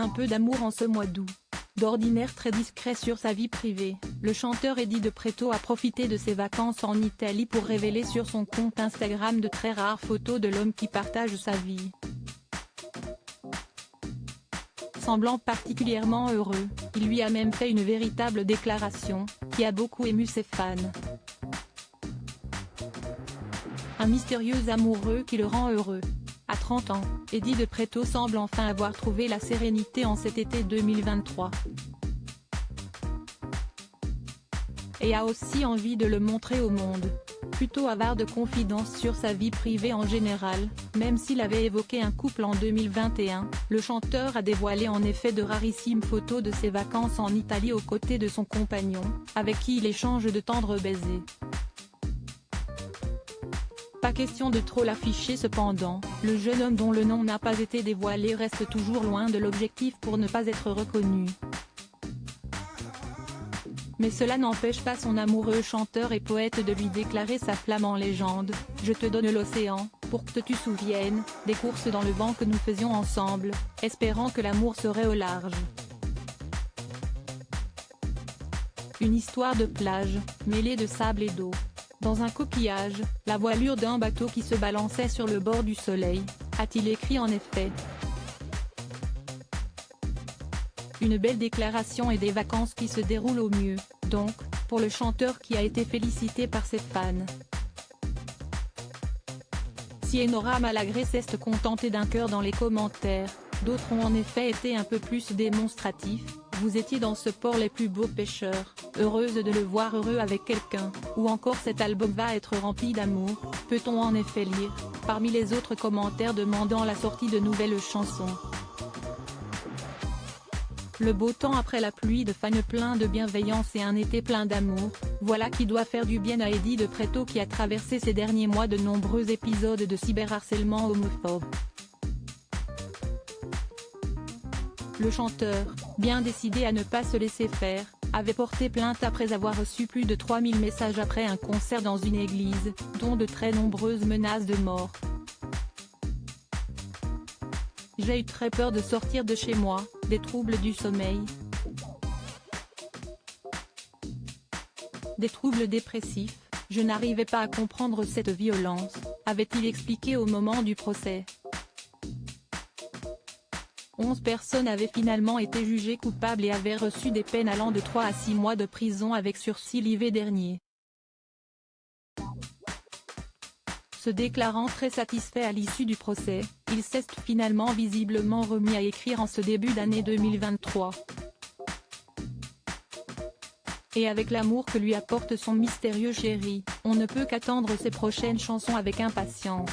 un peu d'amour en ce mois d'août. D'ordinaire très discret sur sa vie privée, le chanteur Eddie De Pretto a profité de ses vacances en Italie pour révéler sur son compte Instagram de très rares photos de l'homme qui partage sa vie. Semblant particulièrement heureux, il lui a même fait une véritable déclaration, qui a beaucoup ému ses fans. Un mystérieux amoureux qui le rend heureux. À 30 ans, Eddie De Pretto semble enfin avoir trouvé la sérénité en cet été 2023. Et a aussi envie de le montrer au monde. Plutôt avare de confidences sur sa vie privée en général, même s'il avait évoqué un couple en 2021, le chanteur a dévoilé en effet de rarissimes photos de ses vacances en Italie aux côtés de son compagnon, avec qui il échange de tendres baisers. Pas question de trop l'afficher cependant, le jeune homme dont le nom n'a pas été dévoilé reste toujours loin de l'objectif pour ne pas être reconnu. Mais cela n'empêche pas son amoureux chanteur et poète de lui déclarer sa flamme en légende, « Je te donne l'océan, pour que tu souviennes, des courses dans le vent que nous faisions ensemble, espérant que l'amour serait au large. » Une histoire de plage, mêlée de sable et d'eau. Dans un coquillage, la voilure d'un bateau qui se balançait sur le bord du soleil, a-t-il écrit en effet. Une belle déclaration et des vacances qui se déroulent au mieux, donc, pour le chanteur qui a été félicité par ses fans. Si Enora Malagré s'est contentée d'un cœur dans les commentaires, d'autres ont en effet été un peu plus démonstratifs. Vous étiez dans ce port les plus beaux pêcheurs, heureuse de le voir heureux avec quelqu'un, ou encore cet album va être rempli d'amour, peut-on en effet lire, parmi les autres commentaires demandant la sortie de nouvelles chansons. Le beau temps après la pluie de fans plein de bienveillance et un été plein d'amour, voilà qui doit faire du bien à Eddie De Pretto qui a traversé ces derniers mois de nombreux épisodes de cyberharcèlement homophobe. Le chanteur, bien décidé à ne pas se laisser faire, avait porté plainte après avoir reçu plus de 3000 messages après un concert dans une église, dont de très nombreuses menaces de mort. J'ai eu très peur de sortir de chez moi, des troubles du sommeil. Des troubles dépressifs, je n'arrivais pas à comprendre cette violence, avait-il expliqué au moment du procès. 11 personnes avaient finalement été jugées coupables et avaient reçu des peines allant de 3 à 6 mois de prison avec sursis l'hiver dernier. Se déclarant très satisfait à l'issue du procès, il s'est finalement visiblement remis à écrire en ce début d'année 2023. Et avec l'amour que lui apporte son mystérieux chéri, on ne peut qu'attendre ses prochaines chansons avec impatience.